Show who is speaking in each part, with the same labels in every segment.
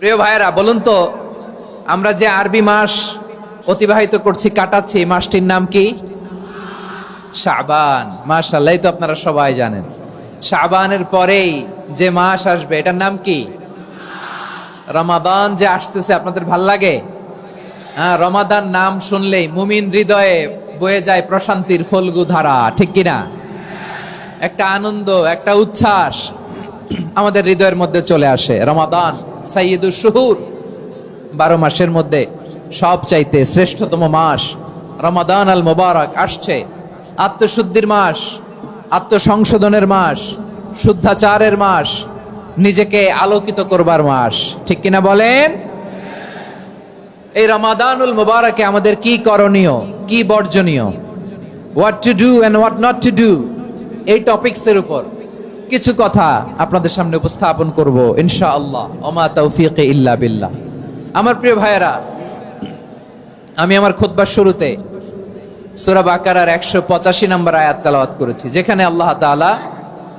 Speaker 1: প্রিয় ভাইয়েরা, বলুন তো, আমরা যে আরবি মাস অতিবাহিত করছি, কাটাচ্ছি, মাসটির নাম কি? শাবান। মাশাআল্লাহ, তো আপনারা সবাই জানেন। শাবানের পরেই যে মাস আসবে এটার নাম কি? রমাদান যে আসতেছে, আপনাদের ভাল লাগে? হ্যাঁ, রমাদান নাম শুনলেই মুমিন হৃদয়ে বয়ে যায় প্রশান্তির ফল্গু ধারা, ঠিক কিনা? একটা আনন্দ, একটা উচ্ছ্বাস আমাদের হৃদয়ের মধ্যে চলে আসে। রমাদান সাইয়্যিদুশ শুহুর, 12 মাসের মধ্যে সবচাইতে শ্রেষ্ঠতম মাস রমাদান আল মুবারক আসছে। আত্মশুদ্ধির মাস, আত্মসংশোধনের মাস, শুদ্ধাচারের মাস, নিজেকে আলোকিত করবার মাস, ঠিক কিনা বলেন? এই রমাদানুল মুবারকে আমাদের কি করণীয়, কি বর্জনীয়, what to do and what not to do, এই টপিকসের উপর কিছু কথা আপনাদের সামনে উপস্থাপন করব ইনশাআল্লাহ। ওমা তাওফীকি ইল্লা বিল্লাহ। আমার প্রিয় ভাইয়েরা, আমি আমার খুতবার শুরুতে সূরা বাকারার 185 নম্বর আয়াত তেলাওয়াত করেছি, যেখানে আল্লাহ তাআলা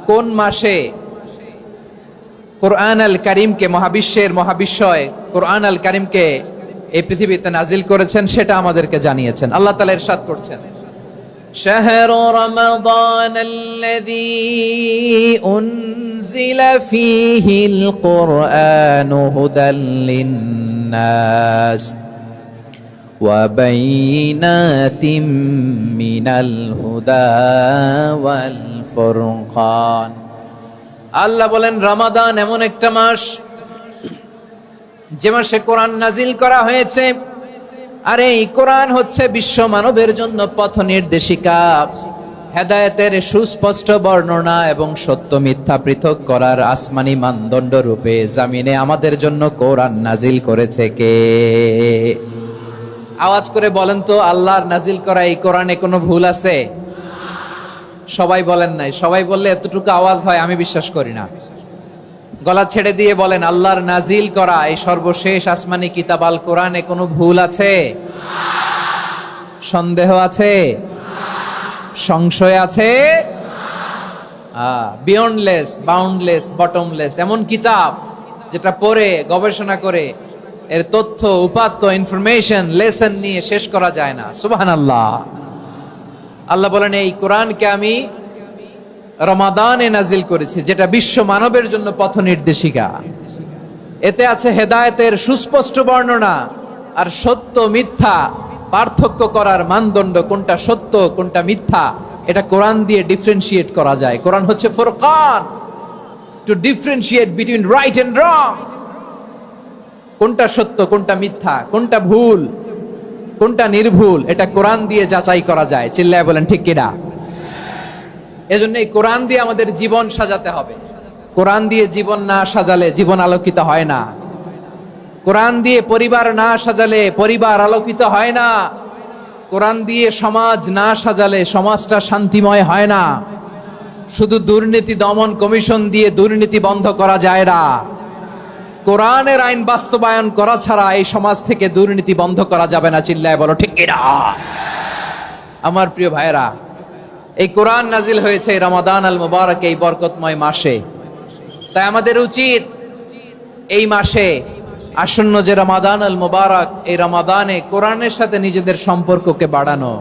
Speaker 1: কোন মাসে কোরআন আল কারীমকে, মহাবিশ্বের মহাবিশ্বয় কোরআন আল কারীমকে এই পৃথিবীতে নাজিল করেছেন সেটা আমাদেরকে জানিয়েছেন। আল্লাহ তাআলা ইরশাদ করছেন, شهر رمضان الذي أنزل فيه القرآن هدى للناس وبينات من الهدى والفرقان। আল্লাহ বলেন, রমাদান এমন একটা মাস যে মাসে কোরআন নাজিল করা হয়েছে। আর এই কোরআন হচ্ছে বিশ্ব মানবের জন্য পথ নির্দেশিকা, হেদায়েতের সুস্পষ্ট বর্ণনা এবং সত্য মিথ্যা পৃথক করার আসমানি মানদণ্ড রূপে জামিনে আমাদের জন্য কোরআন নাজিল করেছে কে? আওয়াজ করে বলেন তো, আল্লাহর নাজিল করা এই কোরআনে কোনো ভুল আছে? সবাই বলেন নাই। সবাই বললে এতটুকু আওয়াজ হয় আমি বিশ্বাস করি না। গলা ছেড়ে দিয়ে বলেন, আল্লাহর নাজিল করা এই সর্বশেষ আসমানি কিতাব আল কোরআনে কোনো ভুল আছে? সন্দেহ আছে? সংশয় আছে? বিয়ন্ডলেস, বাউন্ডলেস, বটমলেস, এমন কিতাব যেটা পড়ে গবেষণা করে এর তথ্য, উপাত্ত, ইনফরমেশন, লেসন নিয়ে শেষ করা যায় না। সুবহানাল্লাহ। আল্লাহ বলেন, এই কোরআনকে আমি রমাদানে নাজিল করেছি, যেটা বিশ্ব মানবের জন্য পথ নির্দেশিকা। এতে আছে হেদায়েতের সুস্পষ্ট বর্ণনা আর সত্য মিথ্যা পার্থক্য করার মানদণ্ড, কোনটা সত্য কোনটা মিথ্যা এটা কোরআন দিয়ে ডিফারেন্সিয়েট করা যায়। কোরআন হচ্ছে ফুরকান, to differentiate between right and wrong. কোনটা সত্য, কোনটা মিথ্যা, কোনটা ভুল, কোনটা নির্ভুল, এটা কোরআন দিয়ে যাচাই করা যায়। চিল্লায় বলেন ঠিক কিনা? এজন্য এই কোরআন দিয়ে আমাদের জীবন সাজাতে হবে। কোরআন দিয়ে জীবন না সাজালে জীবন আলোকিত হয় না। কোরআন দিয়ে পরিবার না সাজালে পরিবার আলোকিত হয় না। কোরআন দিয়ে সমাজ না সাজালে সমাজটা শান্তিময় হয় না। শুধু দুর্নীতি দমন কমিশন দিয়ে দুর্নীতি বন্ধ করা যায় না। কোরআনের আইন বাস্তবায়ন করা ছাড়া এই সমাজ থেকে দুর্নীতি বন্ধ করা যাবে না। চিল্লায় বলো ঠিক কিনা? আমার প্রিয় ভাইয়েরা, এই কোরআন নাজিল হয়েছে রমাদান আল মুবারক, এই বরকতময় মাসে। তাই আমাদের উচিত এই মাসে আসন্ন যে রমাদান আল মুবারক, এই রমাদানে কোরআনের সাথে নিজেদের সম্পর্ককে বাড়ানো।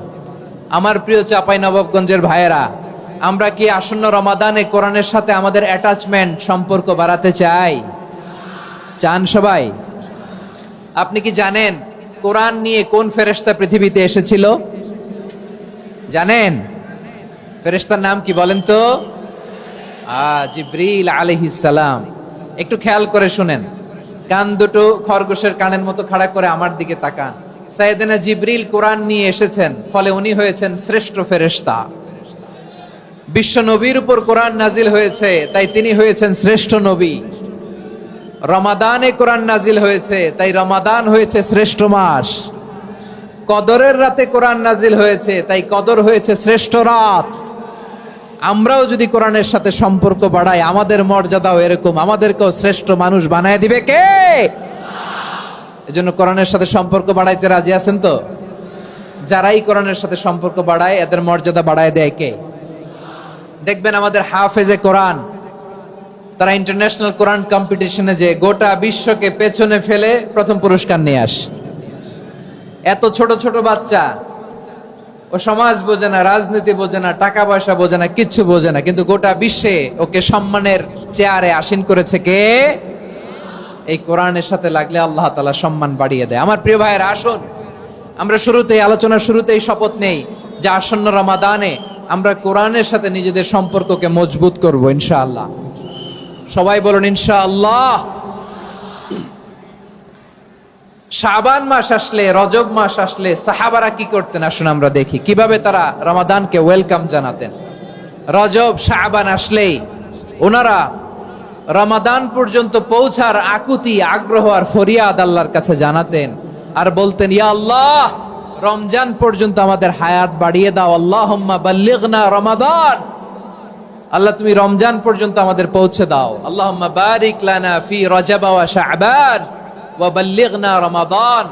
Speaker 1: আমার প্রিয় চাঁপাইনবাবগঞ্জের ভাইয়েরা, আমরা কি আসন্ন রমাদানে কোরআনের সাথে আমাদের অ্যাটাচমেন্ট, সম্পর্ক বাড়াতে চাই? চান সবাই? আপনি কি জানেন কোরআন নিয়ে কোন ফেরেশতা পৃথিবীতে এসেছিল? জানেন? ফেরেশতার নাম কি বলেন তো? জিবরিল আলাইহিস সালাম। একটু খেয়াল করে শুনেন, কান দুটো খরগোশের কানের মতো খাড়া করে আমার দিকে তাকান। সাইয়েদনা জিবরিল কোরআন নিয়ে এসেছেন, ফলে উনি হয়েছেন শ্রেষ্ঠ ফেরেশতা। বিশ্ব নবীর উপর কোরআন নাজিল হয়েছে, তাই তিনি হয়েছেন শ্রেষ্ঠ নবী। রমাদানে কোরআন নাজিল হয়েছে, তাই রমাদান হয়েছে শ্রেষ্ঠ মাস। কদরের রাতে কোরআন নাজিল হয়েছে, তাই কদর হয়েছে শ্রেষ্ঠ রাত। আমরাও যদি কোরআনের সাথে সম্পর্ক বাড়াই, আমাদের মর্যাদাও এরকম, আমাদেরকেও শ্রেষ্ঠ মানুষ বানায় দিবে কে? এজন্য কোরআনের সাথে সম্পর্ক বাড়াইতে রাজি আছেন তো? যারাই কোরআনের সাথে সম্পর্ক বাড়ায় এদের মর্যাদা বাড়ায় দেয় কে? দেখবেন আমাদের হাফেজে কোরআন, তারা ইন্টারন্যাশনাল কোরআন কম্পিটিশনে যে গোটা বিশ্বকে পেছনে ফেলে প্রথম পুরস্কার নিয়ে আসে। এত ছোট ছোট বাচ্চা, ও সমাজ বোঝে না, রাজনীতি বোঝে না, টাকা পয়সা বোঝে না, কিচ্ছু বোঝে না, কিন্তু গোটা বিশ্বে ওকে সম্মানের চেয়ারে আসীন করেছে কে? এই কোরআনের সাথে লাগলে আল্লাহ তাআলা সম্মান বাড়িয়ে দেয়। আমার প্রিয় ভাইয়েরা, আসুন আমরা আলোচনার শুরুতেই শপথ নেই যে আসন্ন রমাদানে আমরা কোরআনের সাথে নিজেদের সম্পর্ককে মজবুত করব ইনশাআল্লাহ। সবাই বলুন ইনশাআল্লাহ। শাবান মাস আসলে, রজব মাস আসলে সাহাবারা কি করতেন আসুন আমরা দেখি কিভাবে তারা রমাদানকে ওয়েলকাম জানাতেন। রজব শাবান আসলেই ওনারা রমাদান পর্যন্ত পৌঁছার আকুতি, আগ্রহ আর ফরিয়াদ আল্লাহর কাছে জানাতেন আর বলতেন, ইয়া আল্লাহ, রমজান পর্যন্ত আমাদের হায়াত বাড়িয়ে দাও। আল্লাহুম্মা বাল্লিগনা রমাদান, আল্লাহ তুমি রমজান পর্যন্ত আমাদের পৌঁছে দাও। আল্লাহুম্মা বারিক লানা ফি রজব ওয়া শাবান ওয়া বাল্লিগনা রমাদান,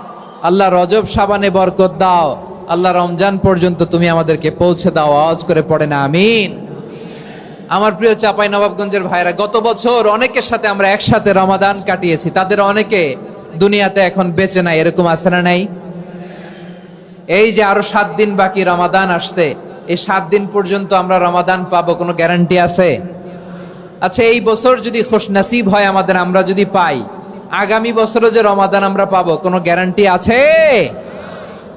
Speaker 1: আল্লাহ রজব শাবানে বরকত দাও, আল্লাহ রমজান পর্যন্ত তুমি আমাদেরকে পৌঁছে দাও। আওয়াজ করে পড়েন আমিন। আমার প্রিয় চাঁপাইনবাবগঞ্জের ভাইরা, গত বছর অনেকের সাথে আমরা একসাথে রমাদান কাটিয়েছি, তাদের অনেকে দুনিয়াতে এখন বেঁচে নাই, এরকম আছে না নাই? এই যে আরো 7 দিন বাকি রমাদান আসতে, এই 7 দিন পর্যন্ত আমরা রমাদান পাবো, কোনো গ্যারান্টি আছে? আচ্ছা, এই বছর যদি খুশনসিব হয় আমাদের, আমরা যদি পাই, আগামী বছরও যে রমাদান আমরা পাবো, কোনো গ্যারান্টি আছে?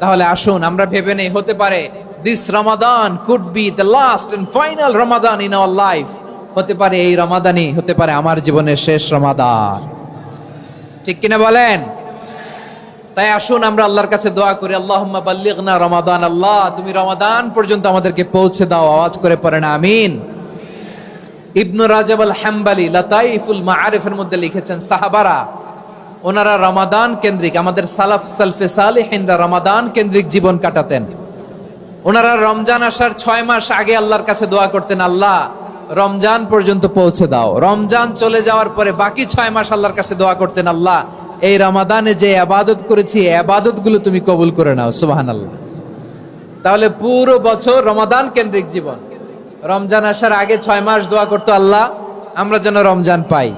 Speaker 1: তাহলে আসুন আমরা ভেবে নেই, হতে পারে this Ramadan could be the last and final Ramadan in our life. হতে পারে এই রমাদানই হতে পারে আমার জীবনের শেষ রমাদান। ঠিক কিনা বলেন? তাই আসুন আমরা আল্লাহর কাছে দোয়া করি, আল্লাহুম্মা বাল্লিগনা রমাদান, আল্লাহ তুমি রমাদান পর্যন্ত আমাদেরকে পৌঁছে দাও। আওয়াজ করে পড়েন আমিন। ইবনু রাজব আল হাম্বলি লাতাইফুল মাআরিফের মধ্যে লিখেছেন, সাহাবারা ওনারা রমাদান কেন্দ্রিক, আমাদের সালাফ সালফে সালেহিনরা রমাদান কেন্দ্রিক জীবন কাটাতেন। ওনারা রমজান আসার 6 মাস আগে আল্লাহর কাছে দোয়া করতেন, আল্লাহ রমজান পর্যন্ত পৌঁছে দাও। রমজান চলে যাওয়ার পরে বাকি 6 মাস আল্লাহর কাছে দোয়া করতেন, আল্লাহ এই রমাদানে যে ইবাদত করেছি, ইবাদত গুলো তুমি কবুল করে নাও। সুবহানাল্লাহ। তাহলে পুরো বছর রমাদান কেন্দ্রিক জীবন। রমজান আসার আগে 6 মাস দোয়া করতো, আল্লাহ আমরা যেন রমজান পাই।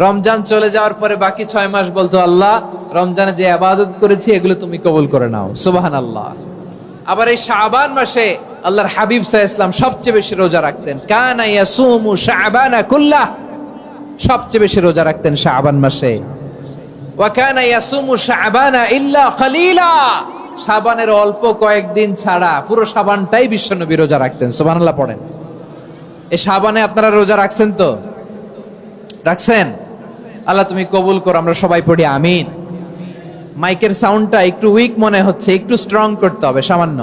Speaker 1: রমজান চলে যাওয়ার পরে বাকি 6 মাস বলতো, আল্লাহ রমজানে যে ইবাদত করেছি এগুলো তুমি কবুল করে নাও। সুবহানাল্লাহ। আবার এই শাবান মাসে আল্লাহর হাবিব সাল্লাল্লাহু আলাইহি ওয়াসাল্লাম সবচেয়ে বেশি রোজা রাখতেন। কানা ইয়াসুমু শাবানা কুল্লাহ, সবচেয়ে বেশি রোজা রাখতেন শাবান মাসে। ওয়া কানা ইয়াসুমু শাবানা ইল্লা কলিলা, শাবানের অল্প কয়েকদিন ছাড়া পুরো শাবানটাই বিশ্বনবী রোজা রাখতেন। সুবহানাল্লাহ পড়েন। এই শাবানে আপনারা রোজা রাখছেন তো? রাখছেন? আল্লাহ তুমি কবুল করো, আমরা সবাই পড়ি আমিন। মাইকের সাউন্ডটা একটু উইক মনে হচ্ছে, একটু স্ট্রং করতে হবে সামান্য।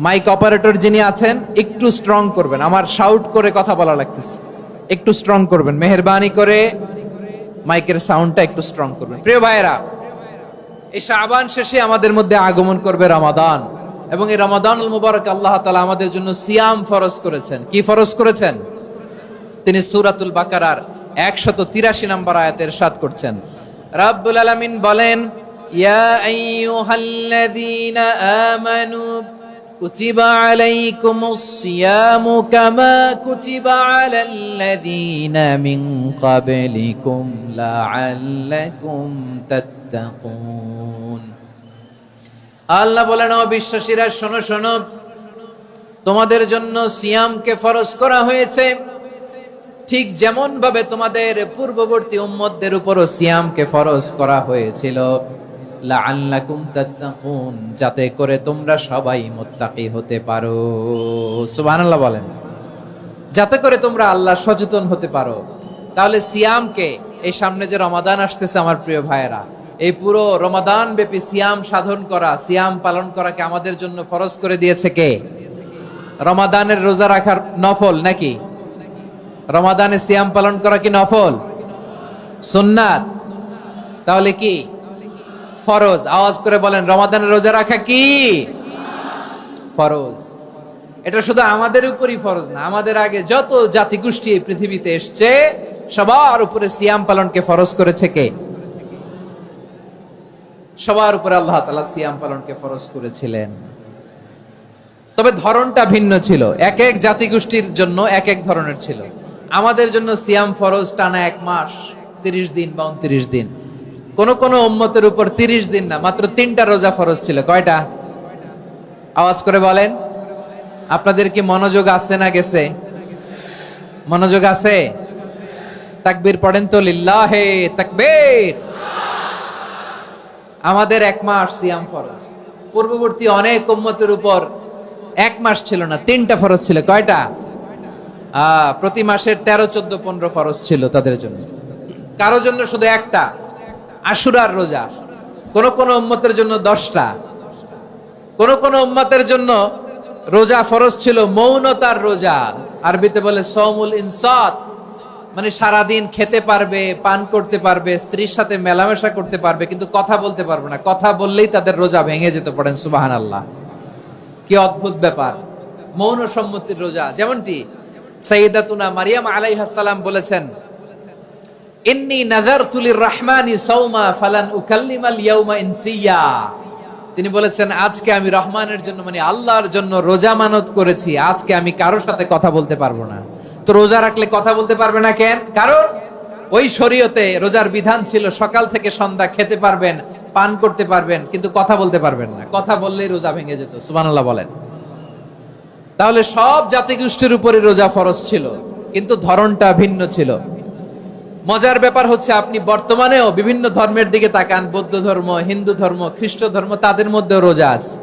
Speaker 1: মাইক অপারেটর যিনি আছেন একটু স্ট্রং করবেন, আমার শাউট করে কথা বলা লাগতেছে, একটু স্ট্রং করবেন মেহেরবানি করে, মাইকের সাউন্ডটা একটু স্ট্রং করবেন। প্রিয় ভাইয়েরা, এই শাবান শেষে আমাদের মধ্যে আগমন করবে রমাদান, এবং এই রমাদানুল মুবারক আল্লাহ তাআলা আমাদের জন্য সিয়াম ফরজ করেছেন। কি ফরজ করেছেন? তিনি সূরাতুল বাকারার 183 নম্বর আয়াতে ইরশাদ করছেন, রাব্বুল আলামিন বলেন, ইয়া আইয়ুহাল্লাযীনা আমানু কুতিবা আলাইকুমুস সিয়ামু কামা কুতিবা আলাল্লাযীনা মিন ক্বাবলিকুম লাআল্লাকুম তাত্তাকুন। আল্লাহ বলেন, ও বিশ্বাসীরা শোনো শোনো, তোমাদের জন্য সিয়ামকে ফরজ করা হয়েছে, ঠিক যেমন ভাবে তোমাদের পূর্ববর্তী উম্মতদের উপরও সিয়ামকে ফরজ করা হয়েছিল, লাআল্লাকুম তাত্তাকুন, যাতে করে তোমরা সবাই মুত্তাকি হতে পারো। সুবহানাল্লাহ বলেন, যাতে করে তোমরা আল্লাহ সচেতন হতে পারো। তাহলে সিয়ামকে, এই সামনে যে রমাদান আসতেছে আমার প্রিয় ভাইয়েরা, এই পুরো রমাদান ব্যাপী সিয়াম সাধন করা, সিয়াম পালন করাকে আমাদের জন্য ফরজ করে দিয়েছে কে? রমাদানের রোজা রাখার নফল নাকি? রমাদানে সিয়াম পালন করা কি নফল? সুন্নাত। তাহলে কি ফরজ? আওয়াজ করে বলেন, রমাদানের রোজা রাখা কি ফরজ? এটা শুধু আমাদের উপরই ফরজ না, আমাদের আগে যত জাতিগোষ্ঠী এই পৃথিবীতে এসছে সবার উপরে সিয়াম পালনকে ফরজ করেছে কে? সবার উপরে আল্লাহ তাআলা সিয়াম পালনকে ফরজ করেছিলেন। তবে ধরনটা ভিন্ন ছিল, এক এক জাতিগোষ্ঠীর জন্য এক এক ধরনের ছিল। আমাদের জন্য সিয়াম ফরজ টানা 1 মাস 30 দিন বা 29 দিন। কোন কোন উম্মতের উপর 30 দিন না, মাত্র 3টা রোজা ফরজ ছিল। কয়টা? আওয়াজ করে বলেন। আপনাদের কি মনোযোগ আছে না গেছে? মনোযোগ আছে? তাকবীর পড়েন তো, লিল্লাহে তাকবীর। আমাদের 1 মাস সিয়াম ফরজ। পূর্ববর্তী অনেক উম্মতের উপর 1 মাস ছিল না, 3টা ফরজ ছিল। কয়টা? প্রতি মাসের 13, 14, 15 ফরজ ছিল তাদের জন্য। কারো জন্য শুধু একটা, আশুরার রোজা। কোন কোন উম্মতের জন্য 10টা। কোন কোন উম্মতের জন্য রোজা ফরজ ছিল মৌনতার রোজা, আরবিতে বলে সওমুল ইনসাত, মানে সারাদিন খেতে পারবে, পান করতে পারবে, স্ত্রীর সাথে মেলামেশা করতে পারবে, কিন্তু কথা বলতে পারবে না। কথা বললেই তাদের রোজা ভেঙে যেতে। পড়েন সুবহানাল্লাহ। কি অদ্ভুত ব্যাপার! মৌন সম্মতির রোজা। যেমনটি সাইয়্যিদাতুনা মারিয়াম আলাইহাস সালাম বলেছেন, ইন্নী নাযারতু লির-রাহমানি সাওমা ফালান উকাল্লিমাল ইয়াওমা ইনসিয়া। তিনি বলেছেন, আজকে আমি রহমানের জন্য, মানে আল্লাহর জন্য রোজা মানত করেছি, আজকে আমি কারোর সাথে কথা বলতে পারবো না। তো রোজা রাখলে কথা বলতে পারবে না কেন? কারণ ওই শরীয়তে রোজার বিধান ছিল সকাল থেকে সন্ধ্যা খেতে পারবেন, পান করতে পারবেন, কিন্তু কথা বলতে পারবেন না। কথা বললেই রোজা ভেঙে যেত। সুবহানাল্লাহ বলেন। তাহলে সব জাতিগোষ্ঠীর উপরে রোজা ফরজ ছিল, কিন্তু ধরনটা ভিন্ন ছিল। মজার ব্যাপার হচ্ছে, আপনি বর্তমানেও বিভিন্ন ধর্মের দিকে তাকান, বৌদ্ধ ধর্ম, হিন্দু ধর্ম, খ্রিস্ট ধর্ম, তাদের মধ্যেও রোজা আছে।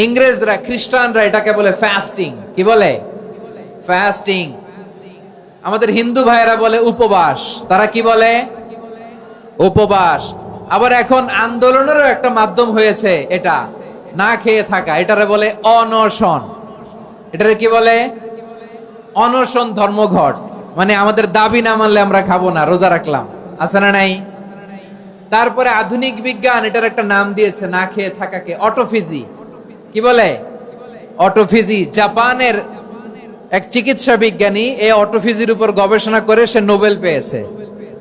Speaker 1: ইংরেজরা, খ্রিস্টানরা এটাকে বলে ফাস্টিং। কি বলে? ফাস্টিং। আমাদের হিন্দু ভাইয়েরা বলে উপবাস। তারা কি বলে? উপবাস। আবার এখন আন্দোলনেরও একটা মাধ্যম হয়েছে এটা, না খেয়ে থাকা। এটারে বলে অনশন। এটারে কি বলে? অনশন ধর্মঘট। মানে আমাদের দাবি না মানলে আমরা খাবো না, রোজা রাখলাম। আছে না নাই? তারপরে আধুনিক বিজ্ঞান এটার একটা নাম দিয়েছে না খেয়ে থাকাকে, অটোফিজি। কি বলে? অটোফিজি। জাপানের এক চিকিৎসা বিজ্ঞানী এই অটোফিজির উপর গবেষণা করে সে নোবেল পেয়েছে।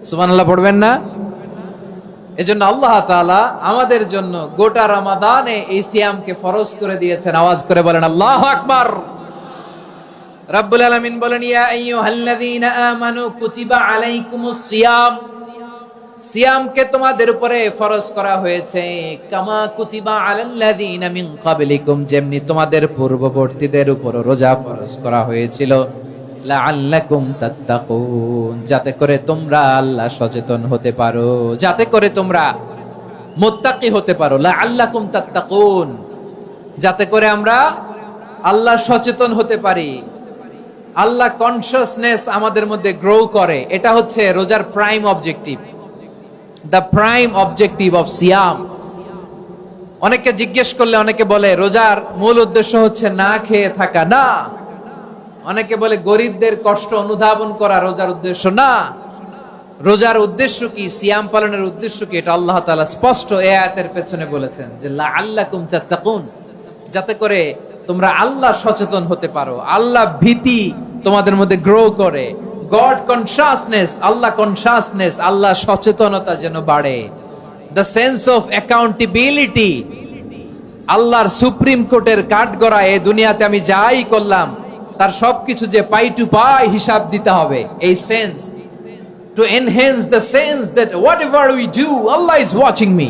Speaker 1: সুবহানাল্লাহ পড়বেন না? এজন্য আল্লাহ তাআলা আমাদের জন্য গোটা রমাদানে এই সিয়ামকে ফরজ করে দিয়েছেন। আওয়াজ করে বলেন আল্লাহু আকবার। রাব্বুল আলামিন বলেন, ইয়া আইয়ুহাল্লাযীনা আমানু কুতিবা আলাইকুমুস সিয়াম। সিয়ামকে তোমাদের উপরে ফরজ করা হয়েছে, কামা কুতিবা আলাল্লাযীনা মিন ক্বাবলিকুম, যেমনি তোমাদের পূর্ববর্তীদের উপর রোজা ফরজ করা হয়েছিল, লাআল্লাকুম তাত্তাকুন, যাতে করে তোমরা আল্লাহ সচেতন হতে পারো, যাতে করে তোমরা মুত্তাকি হতে পারো। লাআল্লাকুম তাত্তাকুন, যাতে করে আমরা আল্লাহ সচেতন হতে পারি, আল্লাহ কনসিয়াসনেস আমাদের মধ্যে গ্রো করে। এটা হচ্ছে রোজার prime objective, the prime objective of সিয়াম। অনেকে জিজ্ঞেস করলে অনেকে বলে রোজার মূল উদ্দেশ্য হচ্ছে না খেয়ে থাকা। না। অনেকে বলে গরিবদের কষ্ট অনুধাবন করা রোজার উদ্দেশ্য। না। রোজার উদ্দেশ্য কি, সিয়াম পালনের উদ্দেশ্য কি, এটা আল্লাহ তাআলা স্পষ্ট এই আয়াতের পেছনে বলেছেন যে লাআল্লাকুম তাত্তাকুন, যাতে করে তোমরা আল্লাহ সচেতন হতে পারো, আল্লাহ ভীতি তোমাদের মধ্যে গ্রো করে, গড কনসিয়াসনেস, আল্লাহ কনসিয়াসনেস, আল্লাহ সচেতনতা যেন বাড়ে, দ্য সেন্স অফ অ্যাকাউন্টেবিলিটি। আল্লাহর সুপ্রিম কোর্টের কাঠগড়া এই দুনিয়াতে আমি যাই করলাম তার সবকিছু যে পাই টু পাই হিসাব দিতে হবে, এই sense, to enhance the sense that what ever we do Allah is watching me.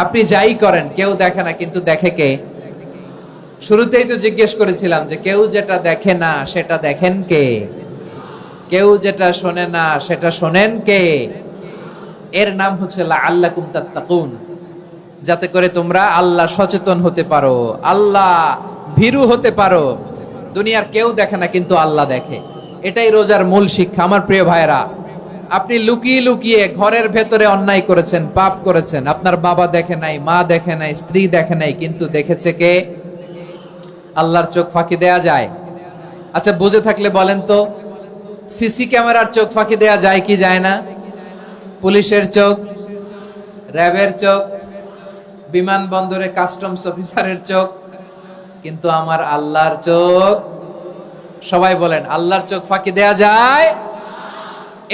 Speaker 1: আপনি যাই করেন কেউ দেখে না, কিন্তু দেখে কে? শুরুতেই তো জিজ্ঞেস করেছিলাম যে কেউ যেটা দেখে না সেটা দেখেন কে? কেউ যেটা শোনে না সেটা শোনেন কে? এর নাম হচ্ছে লাআল্লাকুম তাত্তাকুন, যাতে করে তোমরা আল্লাহ সচেতন হতে পারো, আল্লাহ ভীরু হতে পারো। দুনিয়ার কেউ দেখে না, কিন্তু আল্লাহ দেখে। এটাই রোজার মূল শিক্ষা। আমার প্রিয় ভাইরা, আপনি লুকিয়ে লুকিয়ে ঘরের ভেতরে অন্যায় করেছেন, পাপ করেছেন, আপনার বাবা দেখে নাই, মা দেখে নাই, স্ত্রী দেখে নাই, কিন্তু দেখেছে কে? আল্লাহর চোখ ফাঁকি দেয়া যায়? আচ্ছা, বুঝে থাকলে বলেন তো, সিসি ক্যামেরার চোখ ফাঁকি দেয়া যায় কি যায় না? পুলিশের চোখ, র্যাবের চোখ, বিমানবন্দরে কাস্টমস অফিসারের চোখ, কিন্তু আমার আল্লাহর চোখ? সবাই বলেন, আল্লাহর চোখ ফাঁকি দেয়া যায়?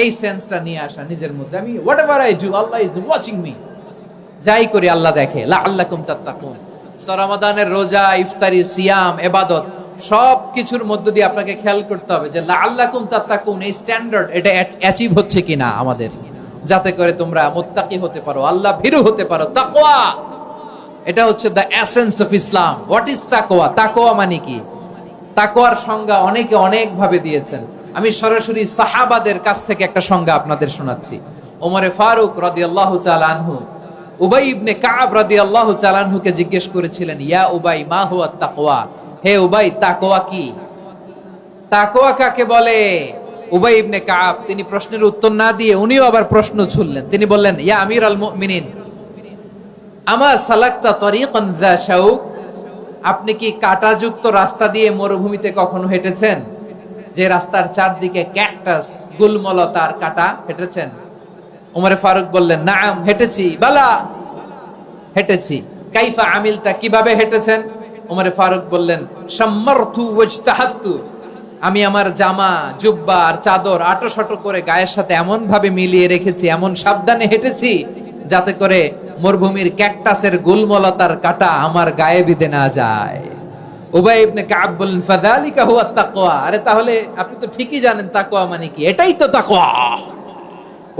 Speaker 1: এই সেন্সটা নিয়ে আসা নিজের মধ্যে, আমি whatever I do Allah is watching me, যাই করি আল্লাহ দেখে। লাআল্লাকুম তাত্তাকুন। রমাদানের রোজা, ইফতারি, সিয়াম, ইবাদত সব কিছুর মধ্য দিয়ে আপনাকে খেয়াল করতে হবে যে লাআল্লাকুম তাত্তাকুন, এই স্ট্যান্ডার্ড এটা অ্যাচিভ হচ্ছে কিনা আমাদের, যাতে করে তোমরা মুত্তাকি হতে পারো, আল্লাহ ভীরু হতে পারো। তাকওয়া, এটা হচ্ছে the essence of Islam. What is তাকওয়া? তাকওয়া মানে কি? তাকওয়ার সংজ্ঞা অনেকে অনেক ভাবে দিয়েছেন। আমি সরাসরি সাহাবাদের কাছ থেকে একটা সংজ্ঞা আপনাদের শোনাচ্ছি। ওমরে ফারুক রাদিয়াল্লাহু তাআলা আনহু উবাই ইবনে কাব রাদিয়াল্লাহু তাআলা আনহুকে জিজ্ঞেস করেছিলেন, ইয়া উবাই মা হুয়া তাকওয়া, হে উবাই তাকওয়া কি? তাকওয়া কাকে বলে? উবাই ইবনে কাব তিনি প্রশ্নের উত্তর না দিয়ে উনিও আবার প্রশ্ন ছুড়লেন। তিনি বললেন, ইয়া আমিরাল মুমিনিন আমা সালাকতা তরিকান যা শাউক, আপনি কি কাঁটাযুক্ত রাস্তা দিয়ে মরুভূমিতে কখনো হেঁটেছেন? যে রাস্তার চারদিকে ক্যাকটাস, গুলমলতার কাঁটা, হেঁটেছেন? ওমরে ফারুক বললেন, নাম হেঁটেছি। বালা, হেঁটেছি। কাইফা আমিলতা, কিভাবে হেঁটেছেন? ওমরে ফারুক বললেন, শাম্মারতু ওয়াজতাহাতু, আমি আমার জামা, জুব্বা আর চাদর আটোসাটো করে গায়ের সাথে এমন ভাবে মিলিয়ে রেখেছি, এমন সাবধানে হেঁটেছি যাতে করে মরুভূমির ক্যাকটাসের গুলমলতার কাঁটা আমার গায়ে বিঁধে না যায়। উবাই ইবনে কাব বললেন, ফাযালিকা হুয়া তাকওয়া, আরে তাহলে আপনি তো ঠিকই জানেন তাকওয়া মানে কি, এটাই তো তাকওয়া।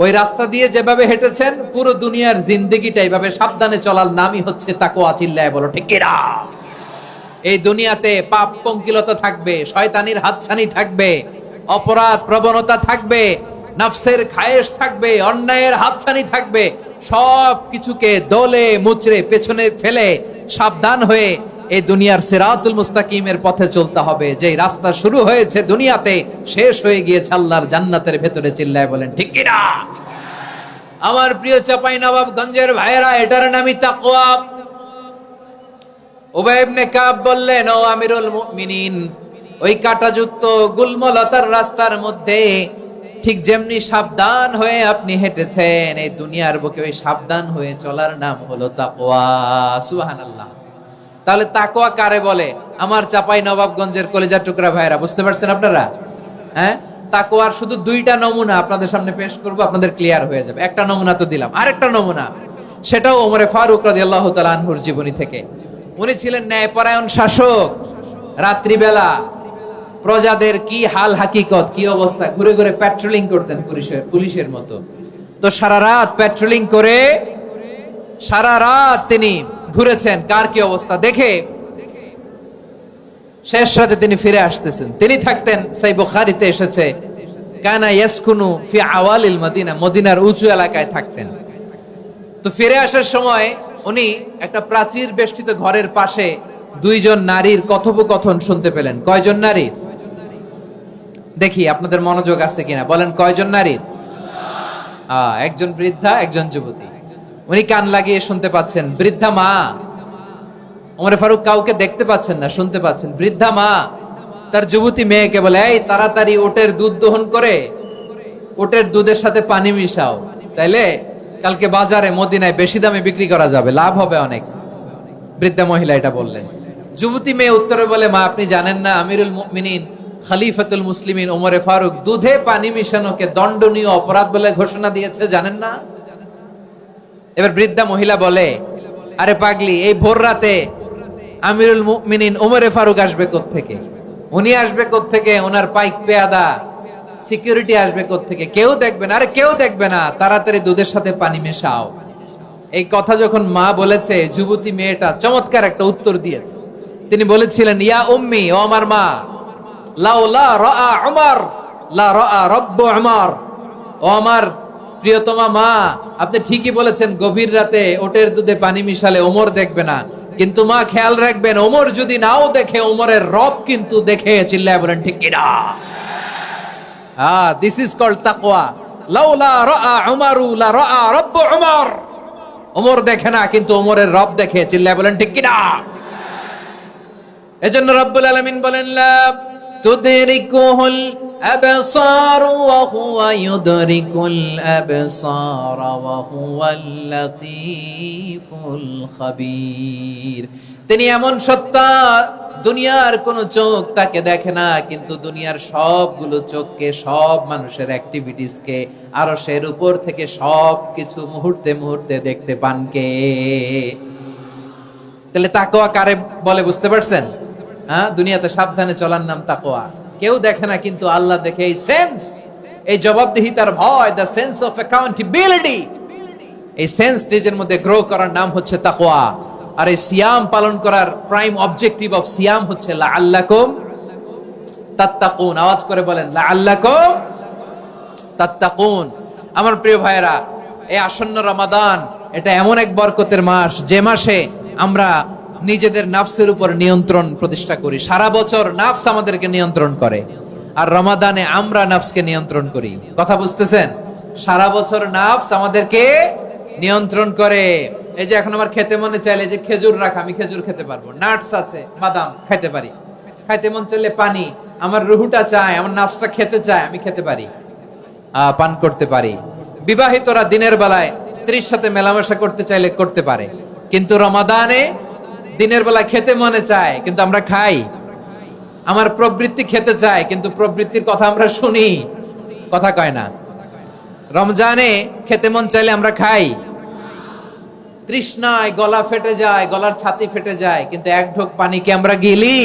Speaker 1: ওই রাস্তা দিয়ে যেভাবে হেঁটেছেন, পুরো দুনিয়ার জিন্দেগিটা এইভাবে সাবধানে চলার নামই হচ্ছে তাকওয়া। চিল্লায় বলো ঠিক কিনা? এই দুনিয়াতে পাপ পঙ্কিলতা থাকবে, শয়তানির হাতছানি থাকবে, অপরাধ প্রবণতা থাকবে, নফসের খায়েশ থাকবে, অন্যায়ের হাতছানি থাকবে। সব কিছুকে দলে মুচড়ে পেছনে ফেলে সাবধান হয়ে এই দুনিয়ার সিরাতুল মুস্তাকিমের পথে চলতে হবে। যেই রাস্তা শুরু হয়েছে দুনিয়াতে, শেষ হয়ে গিয়েছে আল্লাহর জান্নাতের ভেতরে। চিল্লায় বলেন ঠিক কিনা? আমার প্রিয় চাপাই নবাবগঞ্জের ভাইয়েরা, এটার নামই তাকওয়া। উবাই ইবনে কাব বললেন, ও আমিরুল মুমিনিন, ওই কাঁটাযুক্ত গুলমলতার রাস্তার মধ্যে ঠিক যেমনি সাবধান হয়ে আপনি হেঁটেছেন, এই দুনিয়ার বুকে ওই সাবধান হয়ে চলার নাম হলো তাকওয়া। সুবহানাল্লাহ। তাহলে তাকওয়া কারে বলে? আমার চাপাই নবাবগঞ্জের কলেজার টুকরা ভাইরা, বুঝতে পারছেন আপনারা? হ্যাঁ, তাকওয়ার শুধু দুইটা নমুনা আপনাদের সামনে পেশ করব, আপনাদের ক্লিয়ার হয়ে যাবে। একটা নমুনা তো দিলাম, আরেকটা নমুনা, সেটাও ওমরে ফারুক রাদিয়াল্লাহু তাআলা আনহুর জীবনী থেকে। উনি ছিলেন ন্যায়পরায়ণ শাসক। রাত্রিবেলা প্রজাদের কি হাল হাকিকত, কি অবস্থা, ঘুরে ঘুরে প্যাট্রোলিং করতেন পুলিশের মতো। তো সারা রাত প্যাট্রোলিং করে সারা রাত তিনি ঘুরেছেন কার কি অবস্থা দেখে। শেষ রাতে তিনি ফিরে আসতেছেন। তিনি থাকতেন, সেই বুখারীতে এসেছে, কানা ইয়াসকুনু ফি আওয়ালিল মদিনা, মদিনার উঁচু এলাকায় থাকতেন। তো ফিরে আসার সময় উনি একটা প্রাচীর বেষ্টিত ঘরের পাশে দুইজন নারীর কথোপকথন শুনতে পেলেন। কয়জন নারীর? দেখি আপনাদের মনোযোগ আছে কিনা, বলেন কয়জন নারীর? একজন বৃদ্ধা, একজন যুবতী। উনি কান লাগিয়ে শুনতে পাচ্ছেন। বৃদ্ধা মা, ওমরে ফারুক কাউকে দেখতে পাচ্ছেন না, শুনতে পাচ্ছেন। বৃদ্ধা মা তার যুবতী মেয়েকে বলে, এই তাড়াতাড়ি ওটের দুধ দহন করে ওটের দুধের সাথে পানি মিশাও, তাইলে কালকে বাজারে মদিনায় বেশি দামে বিক্রি করা যাবে, লাভ হবে অনেক। বৃদ্ধা মহিলা এটা বললেন। যুবতী মেয়ে উত্তরে বলে, মা আপনি জানেন না আমিরুল মুমিনিন খলিফাতুল মুসলিমিন ওমরে ফারুক দুধে পানি মিশানোকে দণ্ডনীয় অপরাধ বলে ঘোষণা দিয়েছে, জানেন না? এবার বৃদ্ধা মহিলা বলে, আরে পাগলি, এই ভোর রাতে আমিরুল মুমিনিন ওমরে ফারুক আসবে কোত্থেকে? উনি আসবে কোত্থেকে? ওনার পাইক পেয়াদা সিকিউরিটি আসবে কোত্থেকে? কেউ দেখবে না। আরে কেউ দেখবে না, তাড়াতাড়ি দুধের সাথে পানি মেশাও। এই কথা যখন মা বলেছে, যুবতী মেয়েটা চমৎকার একটা উত্তর দিয়েছে। তিনি বলেছিলেন, ইয়া উম্মি, ও আমার মা, লাউলা রাআ উমর লা রাআ রব্বু উমর, ও আমার প্রিয়তমা মা, আপনি ঠিকই বলেছেন, গভীর রাতে ওটের দুধে পানি মিশালে ওমর দেখবে না, কিন্তু মা খেয়াল রাখবেন, ওমর যদি নাও দেখে, ওমরের রব কিন্তু দেখে। চিল্লায় বলেন ঠিক কিনা? দিস ইজ কল্ড তাকওয়া। লাউলা রাআ উমরু লা রাআ রব্বু উমর, ওমর দেখে না কিন্তু ওমরের রব দেখে। চিল্লায় বলেন ঠিক কিনা? এজন্য রব্বুল আলামিন বলেন, লা তুদরিকুহুল আবসার ওয়া হুয়া ইউদরিকুল আবসার ওয়া হুয়াল লাতীফুল খাবীর। তিনি এমন সত্তা, দুনিয়ার কোন চোখ তাকে দেখে না, কিন্তু দুনিয়ার সবগুলো চোখকে, সব মানুষের অ্যাক্টিভিটিসকে আরশের উপর থেকে সবকিছু মুহূর্তে মুহূর্তে দেখতে পান কে? তাহলে তাকওয়া কারে বলে বুঝতে পারছেন? হ্যাঁ, দুনিয়াতে সাবধানে চলার নাম তাকওয়া। কেউ দেখে না, কিন্তু আল্লাহ দেখে। এই সেন্স, এই জবাবদিহিতার ভয়, দ্য সেন্স অফ অ্যাকাউন্টেবিলিটি, এই সেন্স নিজের মধ্যে গ্রো করার নাম হচ্ছে তাকওয়া। আর এই সিয়াম পালন করার প্রাইম অবজেক্টিভ অফ সিয়াম হচ্ছে লাআল্লাকুম তাত্তাকুন। আওয়াজ করে বলেন, লাআল্লাকুম তাত্তাকুন। আমার প্রিয় ভাইয়েরা, এই আসন্ন রমাদান এটা এমন এক বরকতের মাস, যে মাসে আমরা নিজেদের নাফসের উপর নিয়ন্ত্রণ প্রতিষ্ঠা করি। সারা বছর নাফস আমাদেরকে নিয়ন্ত্রণ করে, আর রমাদানে আমরা নাফসকে নিয়ন্ত্রণ করি। কথা বুঝতেছেন? সারা বছর নাফস আমাদেরকে নিয়ন্ত্রণ করে। এই যে এখন আমার খেতে মনে চাইলে যে খেজুর রাখা, আমি খেজুর খেতে পারবো, নাটস আছে, বাদাম খাইতে পারি। খাইতে মন চাইলে পানি, আমার রুহুটা চায়, আমার নাফসটা খেতে চায়, আমি খেতে পারি, পান করতে পারি। বিবাহিতরা দিনের বেলায় স্ত্রীর সাথে মেলামেশা করতে চাইলে করতে পারে, কিন্তু রমাদানে দিনের বেলায় খেতে মনে চায়, কিন্তু আমরা খাই। আমার প্রবৃত্তি খেতে চায়, কিন্তু প্রবৃত্তির কথা আমরা শুনি, কথা কয় না। রমজানে খেতে মন চাইলে আমরা খাই, তৃষ্ণায় গলা ফেটে যায়, গলার ছাতি ফেটে যায়, কিন্তু এক ঢোক পানিকে আমরা গিলি।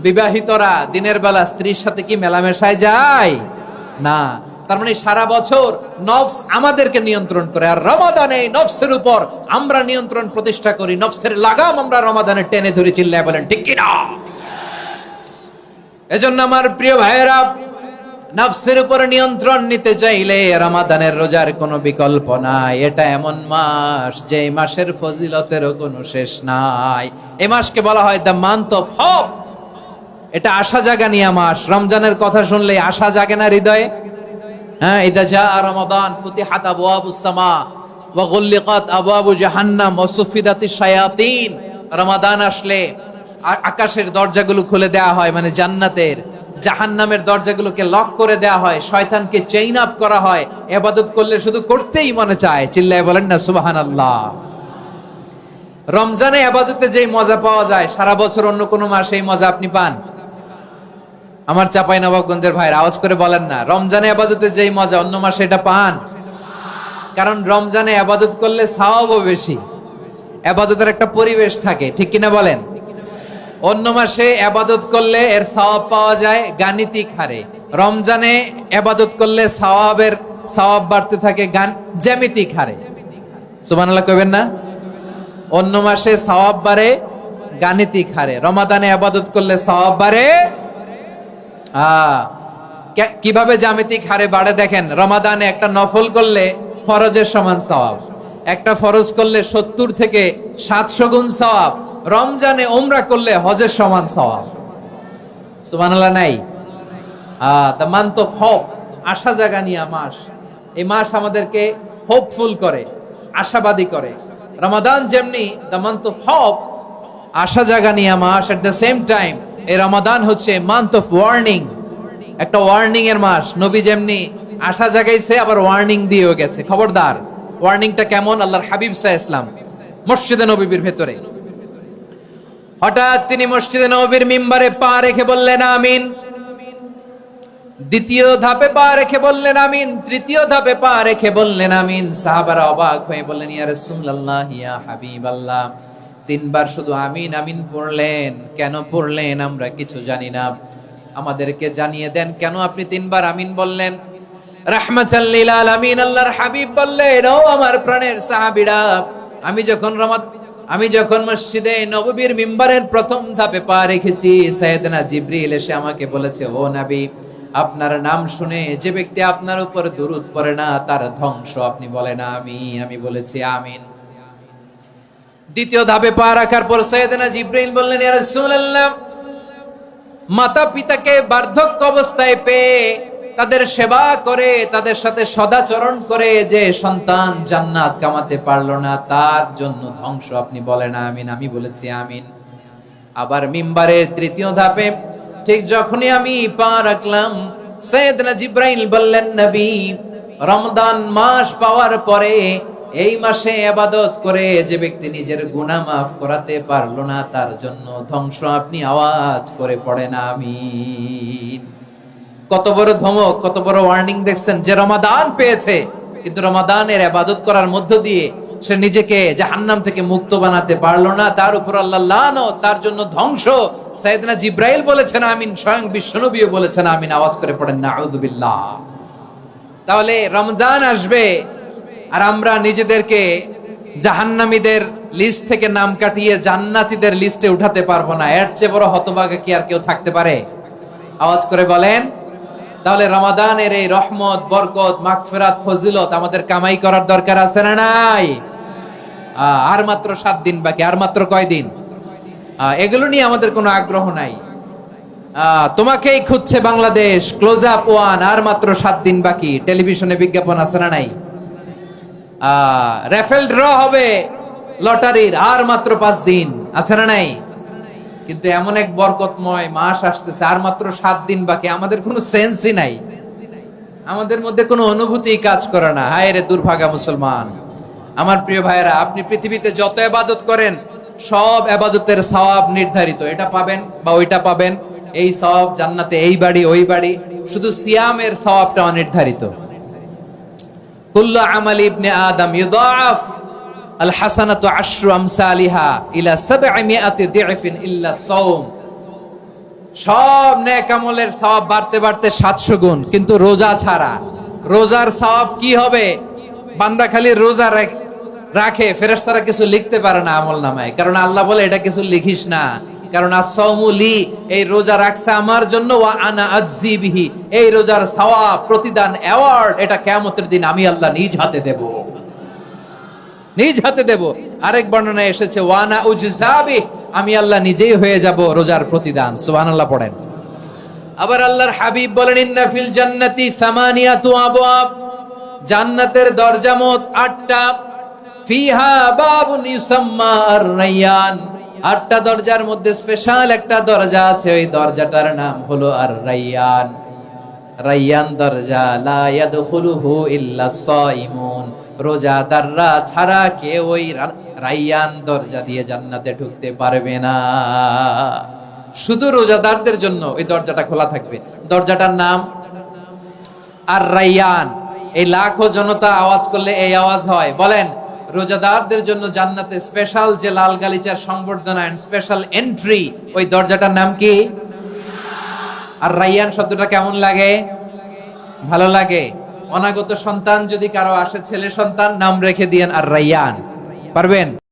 Speaker 1: বিবাহিতরা দিনের বেলা স্ত্রীর সাথে কি মেলামেশায় যায় না। তার মানে সারা বছর নফস আমাদেরকে নিয়ন্ত্রণ করে, আর রমাদানে নফসের উপর আমরা নিয়ন্ত্রণ প্রতিষ্ঠা করি। নফসের লাগাম আমরা রমাদানে টেনে ধরে, চিল্লায় বলেন ঠিক কি না? এজন্য আমার প্রিয় ভাইয়েরা, নফসের উপর নিয়ন্ত্রণ নিতে চাইলে রমাদানের রোজার কোনো বিকল্প নাই। এটা এমন মাস যে মাসের ফজিলতেরও কোনো শেষ নাই। এই মাসকে বলা হয় দ্য মান্থ অফ হোপ। এটা আশা জাগানিয়া মাস। রমজানের কথা শুনলে আশা জাগে না হৃদয়ে? হ্যাঁ, ইদা জাআ রমাদান ফুতিহাত আবওয়াবুস সামা ওয়া গুল্লিকাত আবওয়াবু জাহান্নাম ওয়া সুফিদাতিশ শায়াতিন। রমাদান আসলে আকাশের দরজাগুলো খুলে দেওয়া হয়, মানে জান্নাতের। জাহান্নামের দরজাগুলোকে লক করে দেওয়া হয়, শয়তানকে চেইন আপ করা হয়। ইবাদত করলে শুধু করতেই মনে চায়, চিল্লায় বলেন না সুবহানাল্লাহ। রমজানে ইবাদতে যেই মজা পাওয়া যায়, সারা বছর অন্য কোনো মাসে এই মজা আপনি পান? আমার চাঁপাইনবাবগঞ্জের ভাইরা আওয়াজ করে বলেন না, রমজানে ইবাদতে যেই মজা অন্য মাসে এটা পান? কারণ রমজানে ইবাদত করলে সওয়াবও বেশি, ইবাদতের একটা পরিবেশ থাকে, ঠিক কিনা বলেন? অন্য মাসে ইবাদত করলে এর সওয়াব পাওয়া যায় গাণিতিক হারে, রমজানে ইবাদত করলে সওয়াব বাড়তে থাকে জ্যামিতিক হারে। সুবহানাল্লাহ কইবেন না? অন্য মাসে সওয়াব বাড়ে গাণিতিক হারে, রমাদানে ইবাদত করলে সওয়াব বাড়ে কিভাবে জ্যামিতিক হারে বাড়ে দেখেন। রমাদানে একটা নফল করলে ফরজের সমান সওয়াব, একটা ফরজ করলে 70 থেকে 700 গুণ সওয়াব। রমজানে উমরা করলে হজের সমান সওয়াব। সুবহানাল্লাহ নাই? দ্য মান্থ অফ হোপ, আশা জাগানিয়া মাস। এই মাস আমাদেরকে হোপফুল করে, আশাবাদী করে। রমাদান যেমনি দ্য মান্থ অফ হোপ, আশা জাগানিয়া মাস, এট দ্য সেম টাইম এই রমাদান হচ্ছে মান্থ অফ ওয়ার্নিং, একটা ওয়ার্নিং এর মাস। নবী যেমনি আশা জাগাইছে, আবার ওয়ার্নিং দিয়েও গেছে, খবরদার। ওয়ার্নিংটা কেমন? আল্লাহর হাবিব সাল্লাল্লাহু আলাইহি ওয়াসাল্লাম মসজিদে নববীর ভেতরে, হঠাৎ তিনি মসজিদে নববীর মিম্বারে পা রেখে বললেন আমিন। দ্বিতীয় ধাপে পা রেখে বললেন আমিন, তৃতীয় ধাপে পা রেখে বললেন আমিন। সাহাবারা অবাক হয়ে বললেন, ইয়া রাসূলুল্লাহ, ইয়া হাবিবাল্লাহ, 3 বার শুধু আমিন আমিন পড়লেন, কেন পড়লেন আমরা কিছু জানি না, আমাদেরকে জানিয়ে দেন কেন আপনি 3 বার আমিন বললেন। রাহমাতাল লিল আলামিন আল্লাহর হাবিব বললেন, ও আমার প্রাণের সাহাবীরা, আমি যখন মসজিদে নববীর মিম্বারের প্রথম ধাপে পা রেখেছি, সাইয়েদনা জিবরিল এসে আমাকে বলেছে, ও নবী, আপনার নাম শুনে যে ব্যক্তি আপনার উপর দুরূদ পড়ে না তার ধ্বংস। আপনি বলেন আমিন। আমি বলেছি আমিন। দ্বিতীয় ধাপে পা রাখার পর সাইয়েদনা জিবরিল বললেন, ইয়া রাসূলুল্লাহ, মাতা পিতাকে বার্ধক্য অবস্থায় পেয়ে তাদের সেবা করে, তাদের সাথে সদাচরণ করে যে সন্তান জান্নাত কামাতে পারলো না, তার জন্য ধ্বংস। আপনি বলেন আমিন। আমি বলেছি আমিন। আবার মিম্বারের তৃতীয় ধাপে ঠিক যখনই আমি পা রাখলাম, সাইয়েদনা জিবরাইল বললেন, নবী, রমজান মাস পাওয়ার পরে এই মাসে ইবাদত করে যে ব্যক্তি নিজের গুনাহ মাফ করাতে পারলো না, তার জন্য ধ্বংস। আপনি আওয়াজ করে পড়েন আমিন। কত বড় ধমক, কত বড় ওয়ার্নিং দেখছেন। যে রমাদান পেয়েছে, কিন্তু রমাদানের ইবাদত করার মধ্য দিয়ে সে নিজেকে জাহান্নাম থেকে মুক্ত বানাতে পারলো না, তার উপর আল্লাহ লানত, তার জন্য ধ্বংস। সাইয়েদনা জিব্রাইল বলেছেন আমিন, স্বয়ং বিশ্বনবীও বলেছেন আমিন। আওয়াজ করে পড়েন নাউযুবিল্লাহ। তাহলে রমজান আসবে আর আমরা নিজেদেরকে জাহান্নামীদের লিস্ট থেকে নাম কাটিয়ে জান্নাতীদের লিস্টে উঠাতে পারবো না। এর চেয়ে বড় হতভাগা কি আর কেউ থাকতে পারে? আওয়াজ করে বলেন। তাহলে রমাদানের এই রহমত, বরকত, মাগফিরাত, ফজিলত আমাদের কামাই করার দরকার আছে না নাই? আর মাত্র 7 দিন বাকি। আর মাত্র কয় দিন? এগুলো নিয়ে আমাদের কোনো আগ্রহ নাই। তোমাকেই খুঁজছে বাংলাদেশ, ক্লোজ আপ 1, আর মাত্র 7 দিন বাকি। টেলিভিশনে বিজ্ঞাপন আছে না নাই? রেফেল ড্র হবে লটারির, আর মাত্র 5 দিন, আছে না নাই? কিন্তু এমন এক বরকতময় মাস আসতেছে, আর মাত্র 7 দিন বাকি। আমাদের কোনো সেন্সই নাই, আমাদের মধ্যে কোনো অনুভূতি কাজ করে না। হায় রে দুর্ভাগা মুসলমান। আমার প্রিয় ভাইয়েরা, আপনি পৃথিবীতে যত ইবাদত করেন সব ইবাদতের সওয়াব নির্ধারিত। এটা পাবেন বা ওইটা পাবেন, এই সওয়াব জান্নাতে, এই বাড়ি ওই বাড়ি। শুধু সিয়ামের সওয়াবটা অনির্ধারিত। কুল্লু আমালি ইবনে আদম ইউদাআফ আল হাসানাতু আশরু আমসালিহা ইলা 700 দি'ফিন ইল্লা সাওম। সব নেক আমলের সওয়াব বাড়তে বাড়তে 700 গুণ, কিন্তু রোজা ছাড়া। রোজার সওয়াব কি হবে? বান্দা খালি রোজা রাখে, ফেরেশতারা কিছু লিখতে পারে না আমলনামায়, কারণ আল্লাহ বলে এটা কিছু লিখিস না, কারণ as-সাওমু লি, এই রোজা রাখছে আমার জন্য, ওয়া আনা আজজি বিহি, এই রোজার সওয়াব, প্রতিদান, অ্যাওয়ার্ড এটা কিয়ামতের দিন আমি আল্লাহ নিজ হাতে দেব, নিজ হাতে দেব। আরেক বর্ণনায় এসেছে ওয়া আনা উজজা বিহি, আমি আল্লাহ নিজেই হয়ে যাব রোজার প্রতিদান। সুবহানাল্লাহ পড়েন। আবার আল্লাহর হাবিব বলেন ইন্না ফিল জান্নাতি সামানিয়াতু আবওয়াব, জান্নাতের দরজা মোট 8টা। ফিহা বাবুন ইউসাম্মা আর-রায়্যান, 8টা দরজার মধ্যে স্পেশাল একটা দরজা আছে, ওই দরজাটার নাম হলো আর-রায়্যান। রায়্যান দরজা, লা ইয়াদখুলুহু ইল্লা সাইমুন, রোজাদাররা ছাড়া কেউ ওই রায়্যান দরজা দিয়ে জান্নাতে ঢুকতে পারবে না। শুধু রোজাদারদের জন্য ওই দরজাটা খোলা থাকবে। দরজাটার নাম আর-রায়্যান। এই লাখো জনতা আওয়াজ করলে এই আওয়াজ হয়। বলেন, রোজাদারদের জন্য জান্নাতে স্পেশাল যে লাল গালিচার সংবর্ধনা এন্ড স্পেশাল এন্ট্রি, ওই দরজাটার নাম কি? আর-রায়্যান শব্দটা কেমন লাগে? ভালো লাগে। অনাগত সন্তান যদি কারো আসে, ছেলে সন্তান, নাম রেখে দিয়েন আর-রায়্যান। পারবেন?